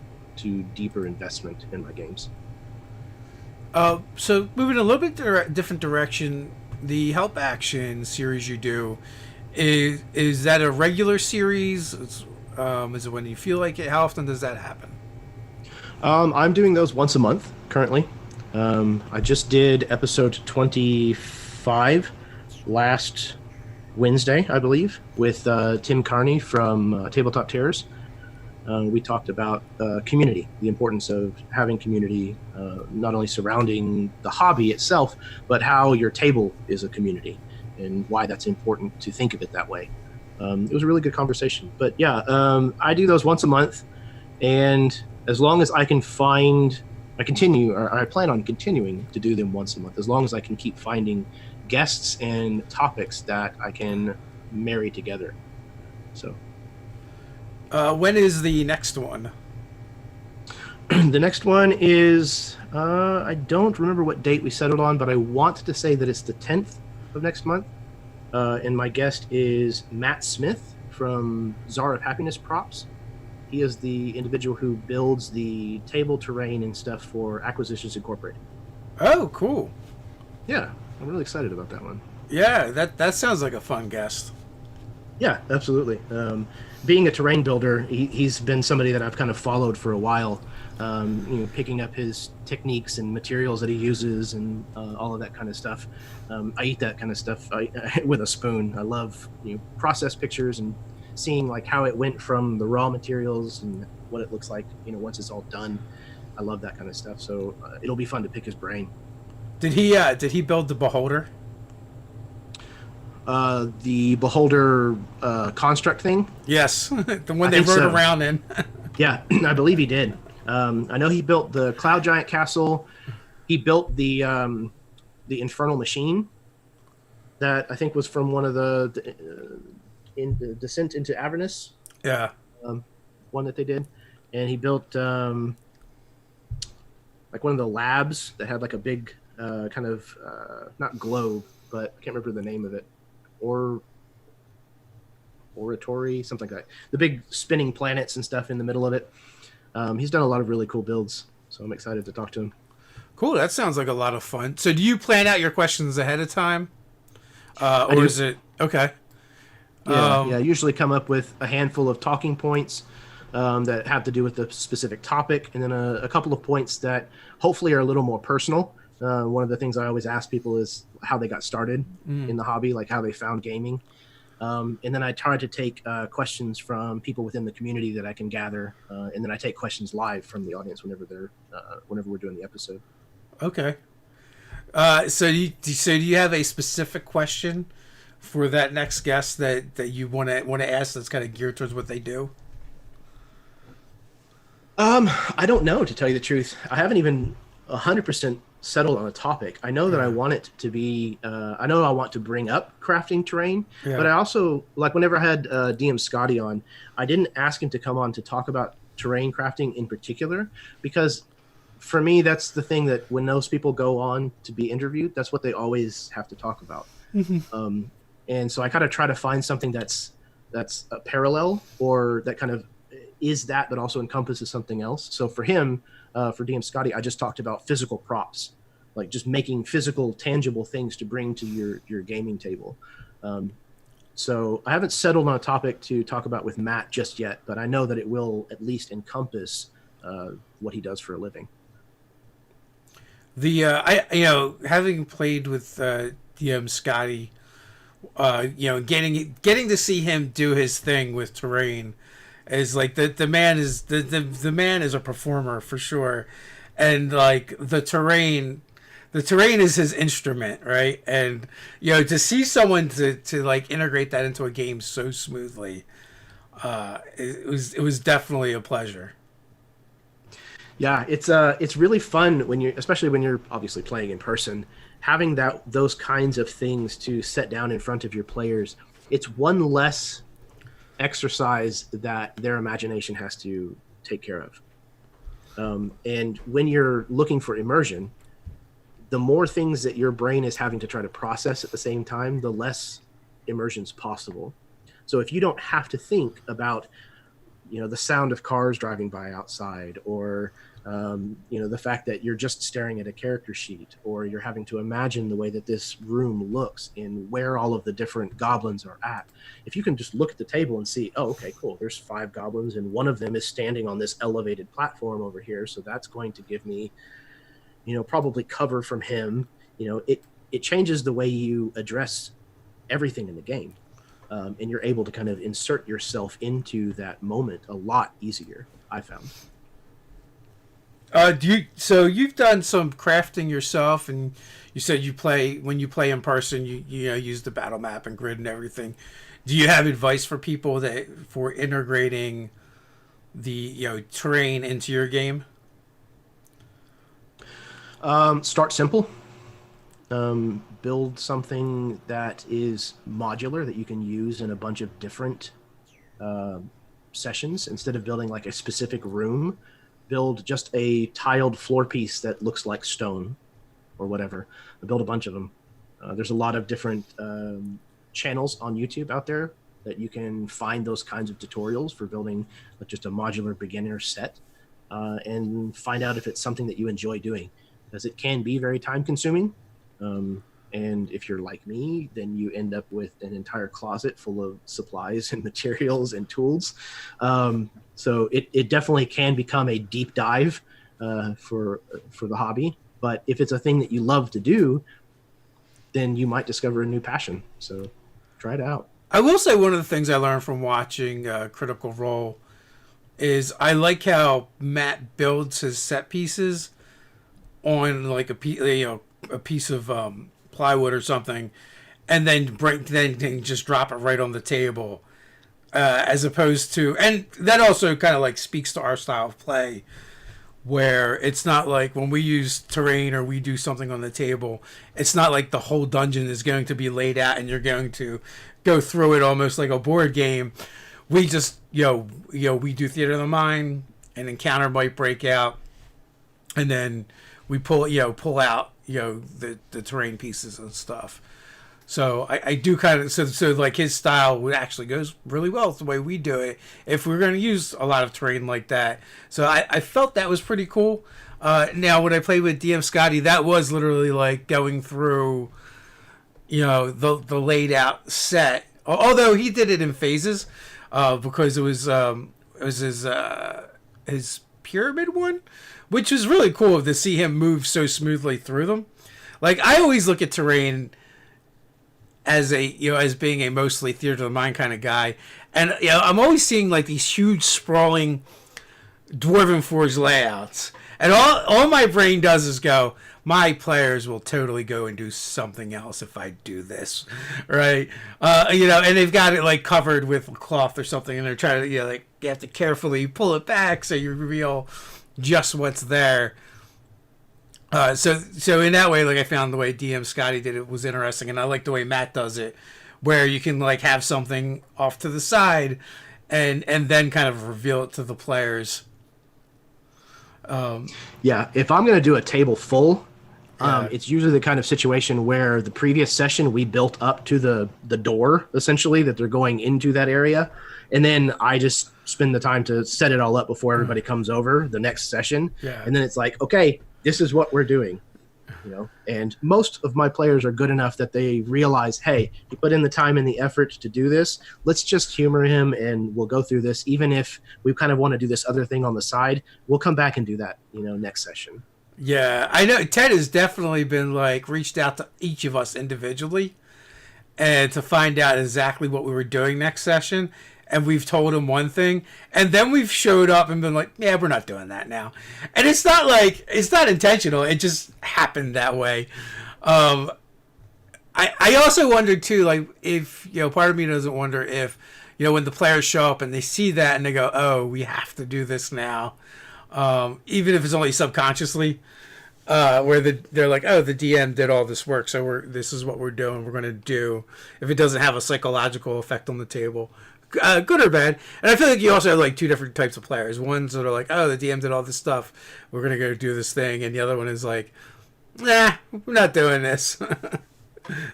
deeper investment in my games. So moving a little bit different direction, the Help Action series you do, is that a regular series? Is it when you feel like it? How often does that happen? I'm doing those once a month currently. I just did episode 25 last Wednesday, I believe, with Tim Carney from Tabletop Terrors. We talked about community, the importance of having community, not only surrounding the hobby itself, but how your table is a community and why that's important to think of it that way. It was a really good conversation. But yeah, I do those once a month, and as long as I can I plan on continuing to do them once a month, as long as I can keep finding guests and topics that I can marry together. So. When is the next one? The next one is, I don't remember what date we settled on, but I want to say that it's the 10th of next month. And my guest is Matt Smith from Czar of Happiness Props. He is the individual who builds the table terrain and stuff for Acquisitions Incorporated. Oh, cool. Yeah, I'm really excited about that one. Yeah, that sounds like a fun guest. Yeah, absolutely. Being a terrain builder, he's been somebody that I've kind of followed for a while, picking up his techniques and materials that he uses and all of that kind of stuff. I eat that kind of stuff with a spoon. I love process pictures and seeing like how it went from the raw materials and what it looks like, once it's all done. I love that kind of stuff. So it'll be fun to pick his brain. Did he build the Beholder? The Beholder construct thing? Yes, the one they rode around in. Yeah, I believe he did. I know he built the Cloud Giant Castle. He built the Infernal Machine that I think was from one of the Descent into Avernus. Yeah. One that they did. And he built like one of the labs that had like a big kind of, not globe, but I can't remember the name of it. Or oratory, something like that. The big spinning planets and stuff in the middle of it. He's done a lot of really cool builds, so I'm excited to talk to him. Cool, that sounds like a lot of fun. So do you plan out your questions ahead of time? Or is it... Okay. Yeah, I usually come up with a handful of talking points that have to do with the specific topic, and then a couple of points that hopefully are a little more personal. One of the things I always ask people is how they got started in the hobby, like how they found gaming. And then I try to take questions from people within the community that I can gather, and then I take questions live from the audience whenever we're doing the episode. Okay. So do you have a specific question for that next guest that you want to ask that's kind of geared towards what they do? I don't know, to tell you the truth. I haven't even 100% settled on a topic. I know that I want it to be, I know I want to bring up crafting terrain, but I also, like whenever I had DM Scotty on, I didn't ask him to come on to talk about terrain crafting in particular, because for me, that's the thing that when those people go on to be interviewed, that's what they always have to talk about. Mm-hmm. And so I kind of try to find something that's a parallel, or that kind of is that, but also encompasses something else. So for him, for DM Scotty, I just talked about physical props, like just making physical, tangible things to bring to your gaming table. So I haven't settled on a topic to talk about with Matt just yet, but I know that it will at least encompass what he does for a living. Having played with DM Scotty, getting to see him do his thing with terrain is like the man is the man is a performer for sure, and like the terrain is his instrument, right? And to see someone to like integrate that into a game so smoothly, it was definitely a pleasure. Yeah, it's really fun when especially when you're obviously playing in person, having those kinds of things to set down in front of your players. It's one less exercise that their imagination has to take care of. And when you're looking for immersion, the more things that your brain is having to try to process at the same time, the less immersion's possible. So if you don't have to think about, the sound of cars driving by outside, or the fact that you're just staring at a character sheet, or you're having to imagine the way that this room looks and where all of the different goblins are at. If you can just look at the table and see, oh, okay, cool, there's 5 goblins and one of them is standing on this elevated platform over here, so that's going to give me, probably cover from him. It changes the way you address everything in the game. And you're able to kind of insert yourself into that moment a lot easier, I found. So you've done some crafting yourself, and you said when you play in person, you use the battle map and grid and everything. Do you have advice for people for integrating the terrain into your game? Start simple. Build something that is modular that you can use in a bunch of different sessions. Instead of building like a specific room, build just a tiled floor piece that looks like stone or whatever. Build a bunch of them. There's a lot of different channels on YouTube out there that you can find those kinds of tutorials for building just a modular beginner set, and find out if it's something that you enjoy doing, because it can be very time consuming. And if you're like me, then you end up with an entire closet full of supplies and materials and tools. So it definitely can become a deep dive for the hobby. But if it's a thing that you love to do, then you might discover a new passion. So try it out. I will say one of the things I learned from watching Critical Role is I like how Matt builds his set pieces on like a piece of plywood or something, and then just drop it right on the table, as opposed to, and that also kind of like speaks to our style of play, where it's not like when we use terrain or we do something on the table, it's not like the whole dungeon is going to be laid out and you're going to go through it almost like a board game. We just we do theater of the mind, an encounter might break out, and then we pull out the terrain pieces and stuff. So I do kind of so like his style would actually goes really well with the way we do it if we're going to use a lot of terrain like that. So I felt that was pretty cool. Now when I played with DM Scotty, that was literally like going through the laid out set. Although he did it in phases, because it was his pyramid one, which was really cool to see him move so smoothly through them. Like I always look at terrain as as being a mostly theater of the mind kind of guy, and I'm always seeing like these huge sprawling Dwarven Forge layouts, and all my brain does is go, my players will totally go and do something else if I do this, right? And they've got it like covered with cloth or something, and they're trying to like you have to carefully pull it back so you reveal just what's there. So in that way, like I found the way DM Scotty did it was interesting, and I like the way Matt does it, where you can like have something off to the side, and then kind of reveal it to the players. Yeah, if I'm going to do a table full, it's usually the kind of situation where the previous session we built up to the door, essentially, that they're going into that area. And then I just spend the time to set it all up before everybody comes over the next session. Yeah. And then it's like, okay, this is what we're doing. you know. And most of my players are good enough that they realize, hey, he put in the time and the effort to do this. Let's just humor him, and we'll go through this. Even if we kind of want to do this other thing on the side, we'll come back and do that, you know, next session. Yeah, I know Ted has definitely been like reached out to each of us individually and to find out exactly what we were doing next session. And we've told him one thing, and then we've showed up and been like, yeah, we're not doing that now. And it's not like, it's not intentional. It just happened that way. I also wonder too, like, if, you know, part of me doesn't wonder if, you know, when the players show up and they see that and they go, oh, we have to do this now. Even if it's only subconsciously, where they're like, oh, the DM did all this work, so this is what we're doing. We're going to do, if it doesn't have a psychological effect on the table, good or bad. And I feel like you also have like two different types of players. Ones that are like, oh, the DM did all this stuff, we're going to go do this thing, and the other one is like, nah, we're not doing this.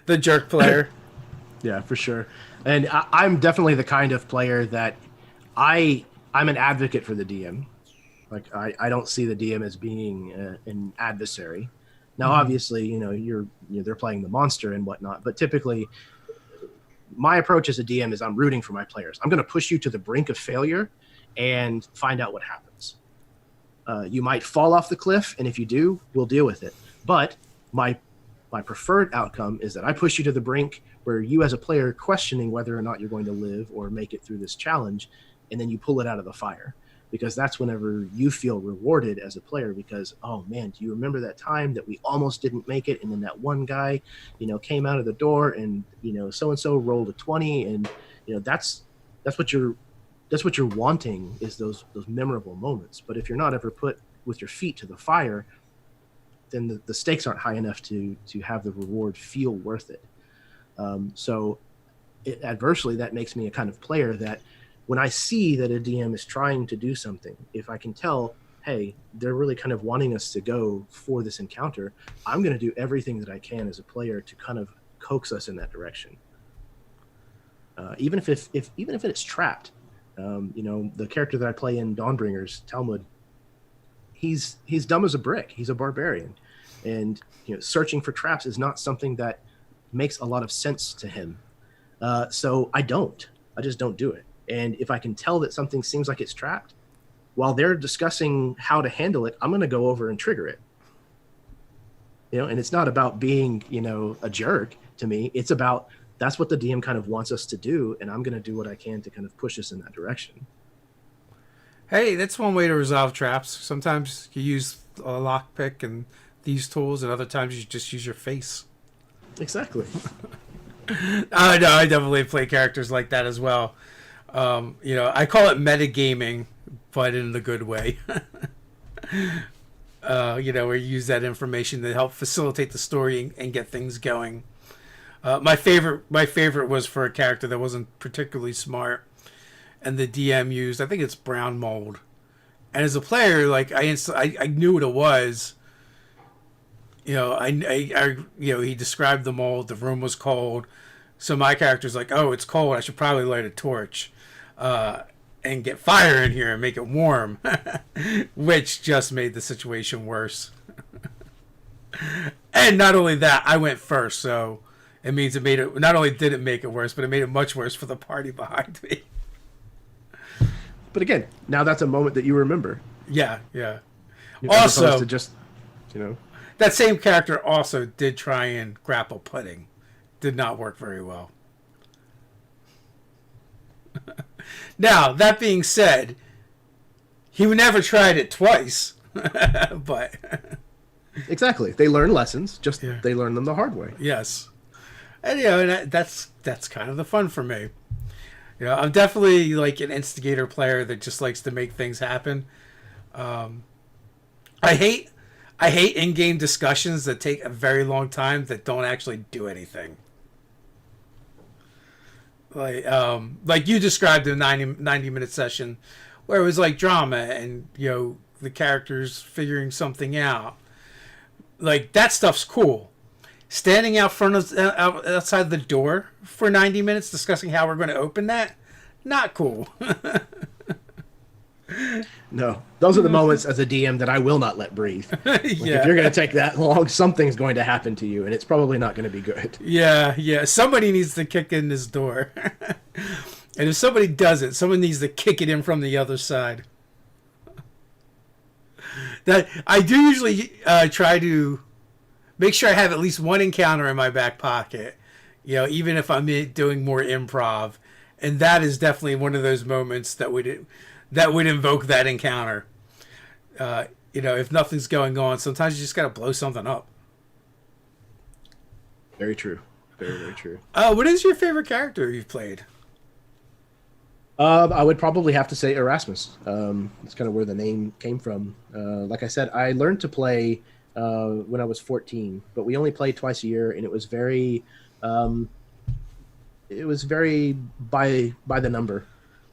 The jerk player. Yeah, for sure. And I'm definitely the kind of player that I'm an advocate for the DM. Like I don't see the DM as being an adversary. Now, obviously, you know, they're playing the monster and whatnot, but typically, my approach as a DM is I'm rooting for my players. I'm going to push you to the brink of failure and find out what happens. You might fall off the cliff, and if you do, we'll deal with it. But my preferred outcome is that I push you to the brink where you as a player questioning whether or not you're going to live or make it through this challenge, and then you pull it out of the fire. Because that's whenever you feel rewarded as a player, because, oh man, do you remember that time that we almost didn't make it, and then that one guy, you know, came out of the door, and, you know, so and so rolled a 20, and, you know, that's what you're wanting, is those memorable moments. But if you're not ever put with your feet to the fire, then the stakes aren't high enough to have the reward feel worth it. Adversely, that makes me a kind of player that, when I see that a DM is trying to do something, if I can tell, hey, they're really kind of wanting us to go for this encounter, I'm going to do everything that I can as a player to kind of coax us in that direction. Even if it's trapped. You know, the character that I play in Dawnbringers, Talmud, he's dumb as a brick. He's a barbarian, and, you know, searching for traps is not something that makes a lot of sense to him. So I just don't do it. And if I can tell that something seems like it's trapped, while they're discussing how to handle it, I'm going to go over and trigger it. You know, and it's not about being, you know, a jerk to me. It's about, that's what the DM kind of wants us to do, and I'm going to do what I can to kind of push us in that direction. Hey, that's one way to resolve traps. Sometimes you use a lockpick and these tools, and other times you just use your face. Exactly. I know, I definitely play characters like that as well. You know, I call it metagaming, but in the good way. You know, where you use that information to help facilitate the story and get things going. My favorite was for a character that wasn't particularly smart, and the DM used, I think it's brown mold. And as a player, like, I knew what it was. You know, you know, he described the mold. The room was cold, so my character's like, "Oh, it's cold. I should probably light a torch, and get fire in here and make it warm," which just made the situation worse. And not only that, I went first, so it means it made it. Not only did it make it worse, but it made it much worse for the party behind me. But again, now that's a moment that you remember. Yeah, yeah. You know, as opposed Also, to just, you know. that same character also did try and grapple pudding. Did not work very well. Now, that being said, he never tried it twice. But Exactly. They learn lessons, just they learn them the hard way. yes. And, you know, that's kind of the fun for me. You know, I'm definitely like an instigator player that just likes to make things happen. I hate in-game discussions that take a very long time that don't actually do anything. Like you described a 90-minute session where it was like drama and, you know, the characters figuring something out. Like, that stuff's cool. Standing out front of outside the door for 90 minutes discussing how we're going to open that, not cool. No, those are the moments as a DM that I will not let breathe. Like if you're going Yeah. to take that long, something's going to happen to you, and it's probably not going to be good. Yeah, yeah. Somebody needs to kick in this door. And if somebody does it, someone needs to kick it in from the other side. That I do usually try to make sure I have at least one encounter in my back pocket. Even if I'm doing more improv, and that is definitely one of those moments that would invoke that encounter. If nothing's going on, sometimes you just gotta blow something up. Very true. Very, very true. What is your favorite character you've played? I would probably have to say Erasmus. That's kind of where the name came from. Like I said, I learned to play when I was 14, but we only played twice a year, and um, it was very by the number.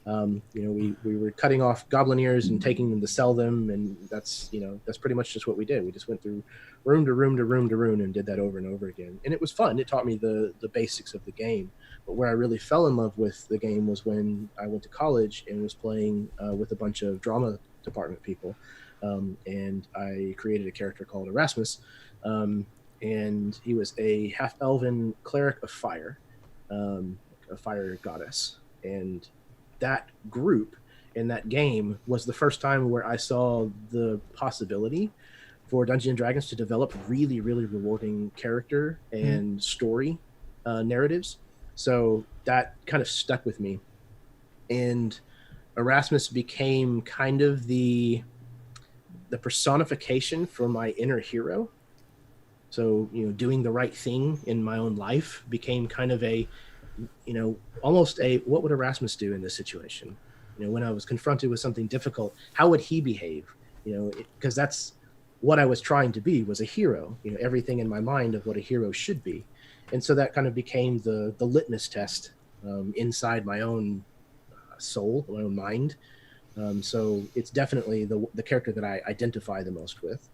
We were cutting off goblin ears and taking them to sell them, and that's pretty much just what we did. We just went through room to room to room to room and did that over and over again, and it was fun. It taught me the basics of the game. But where I really fell in love with the game was when I went to college and was playing with a bunch of drama department people, and I created a character called Erasmus, um, and he was a half elven cleric of fire, a fire goddess, and that group in that game was the first time where I saw the possibility for Dungeons and Dragons to develop really, really rewarding character and story narratives. So that kind of stuck with me. And Erasmus became kind of the personification for my inner hero. So, doing the right thing in my own life became kind of almost what would Erasmus do in this situation? When I was confronted with something difficult, how would he behave? Because that's what I was trying to be, was a hero. Everything in my mind of what a hero should be, and so that kind of became the litmus test inside my own soul, my own mind. So it's definitely the character that I identify the most with.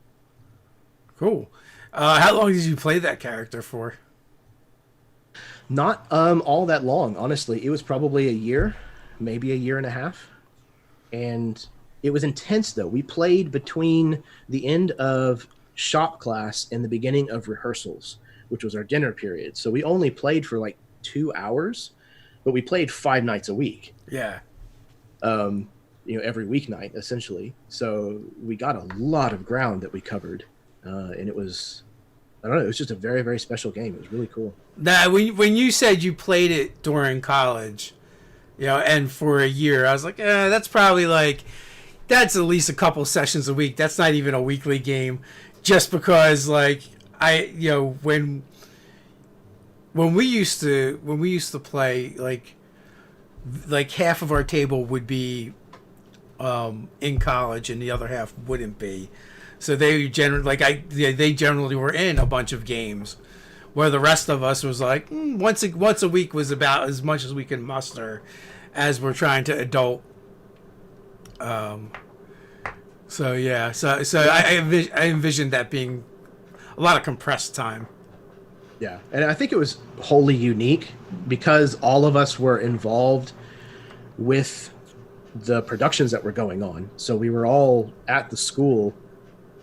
Cool. How long did you play that character for? Not all that long, honestly. It was probably a year, maybe a year and a half. And it was intense, though. We played between the end of shop class and the beginning of rehearsals, which was our dinner period. So we only played for like 2 hours, but we played 5 nights a week. Yeah. Every weeknight, essentially. So we got a lot of ground that we covered. And it was, I don't know, it was just a very, very special game. It was really cool. Now, when you said you played it during college, and for a year, I was like, that's at least a couple sessions a week. That's not even a weekly game, just because when we used to play, like half of our table would be in college and the other half wouldn't be. So they generally they generally were in a bunch of games, where the rest of us was like once a week was about as much as we can muster, as we're trying to adult. So yeah, I envisioned that being a lot of compressed time. Yeah. And I think it was wholly unique because all of us were involved with the productions that were going on. So we were all at the school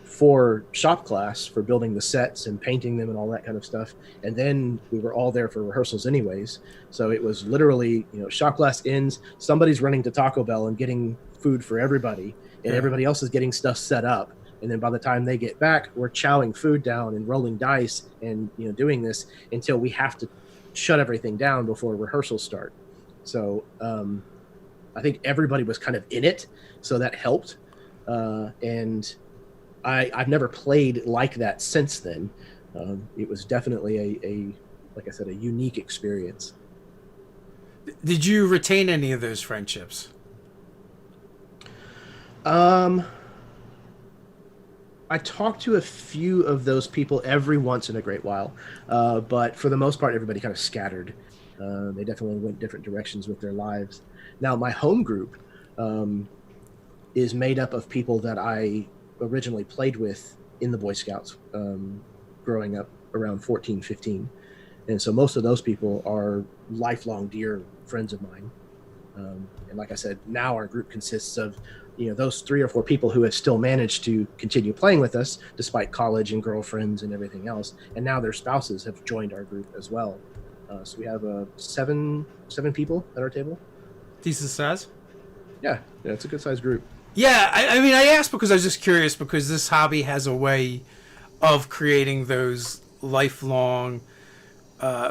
for shop class, for building the sets and painting them and all that kind of stuff. And then we were all there for rehearsals anyways. So it was literally, shop class ends, somebody's running to Taco Bell and getting food for everybody, and everybody else is getting stuff set up. And then by the time they get back, we're chowing food down and rolling dice and doing this until we have to shut everything down before rehearsals start. So I think everybody was kind of in it, so that helped. And I've never played like that since then. It was definitely like I said, a unique experience. Did you retain any of those friendships? I talked to a few of those people every once in a great while, but for the most part, everybody kind of scattered. They definitely went different directions with their lives. Now, my home group is made up of people that I originally played with in the Boy Scouts growing up around 14, 15. And so most of those people are lifelong dear friends of mine. And like I said, now our group consists of, those 3 or 4 people who have still managed to continue playing with us despite college and girlfriends and everything else. And now their spouses have joined our group as well. So we have seven people at our table. Decent size. Yeah, it's a good sized group. Yeah, I mean, I asked because I was just curious because this hobby has a way of creating those lifelong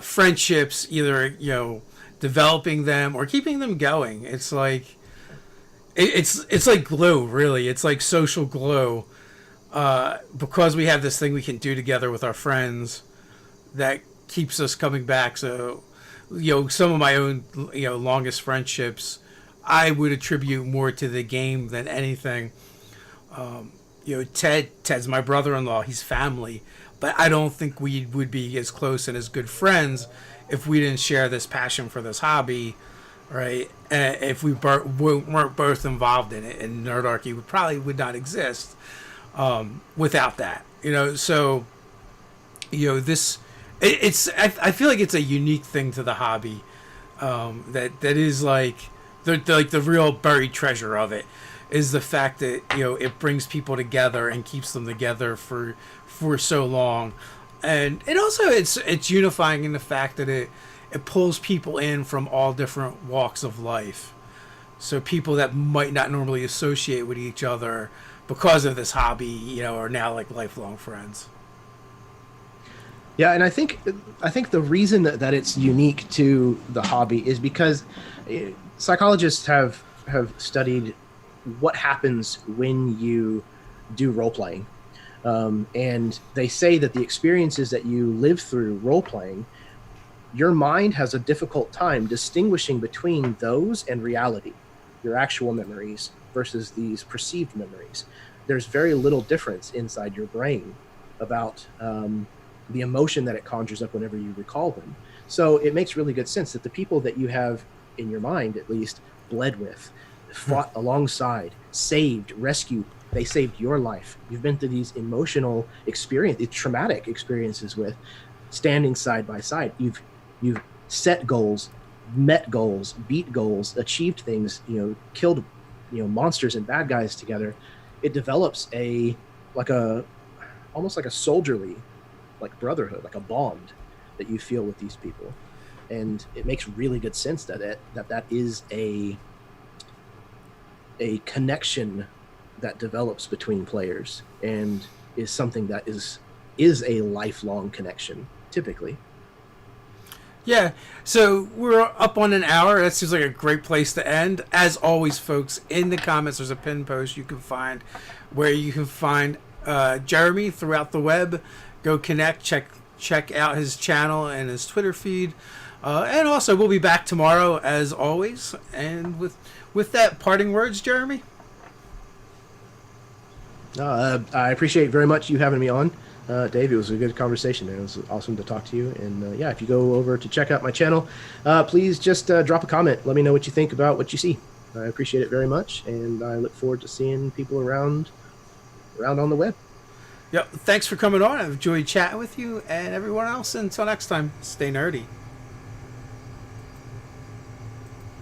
friendships, either developing them or keeping them going. It's like it's like glue, really. It's like social glue, because we have this thing we can do together with our friends that keeps us coming back. So, some of my own longest friendships, I would attribute more to the game than anything. Ted's my brother-in-law. He's family, but I don't think we would be as close and as good friends if we didn't share this passion for this hobby, right? If we weren't both involved in it, and Nerdarchy would not exist without that. So this I feel like it's a unique thing to the hobby, that is like the real buried treasure of it is the fact that it brings people together and keeps them together for so long, and it also it's unifying in the fact that it pulls people in from all different walks of life. So people that might not normally associate with each other because of this hobby, are now like lifelong friends. Yeah, and I think the reason that it's unique to the hobby is because psychologists have studied what happens when you do role playing, and they say that the experiences that you live through role playing, your mind has a difficult time distinguishing between those and reality, your actual memories versus these perceived memories. There's very little difference inside your brain about the emotion that it conjures up whenever you recall them. So it makes really good sense that the people that you have in your mind, at least, bled with, fought alongside, saved, rescued, they saved your life. You've been through these emotional experiences, traumatic experiences with, standing side by side. You've set goals, met goals, beat goals, achieved things, killed monsters and bad guys together. It develops almost like a soldierly, like brotherhood, like a bond that you feel with these people. And it makes really good sense that that is a connection that develops between players and is something that is a lifelong connection typically. Yeah, so we're up on an hour. That seems like a great place to end. As always, folks, in the comments there's a pinned post you can find where you can find Jeremy throughout the web. Go connect, check out his channel and his Twitter feed. And also, we'll be back tomorrow, as always. And with that, parting words, Jeremy? I appreciate very much you having me on. Dave, it was a good conversation, man. It was awesome to talk to you. And if you go over to check out my channel, please just drop a comment. Let me know what you think about what you see. I appreciate it very much, and I look forward to seeing people around on the web. Yep. Thanks for coming on. I've enjoyed chatting with you and everyone else. Until next time, stay nerdy.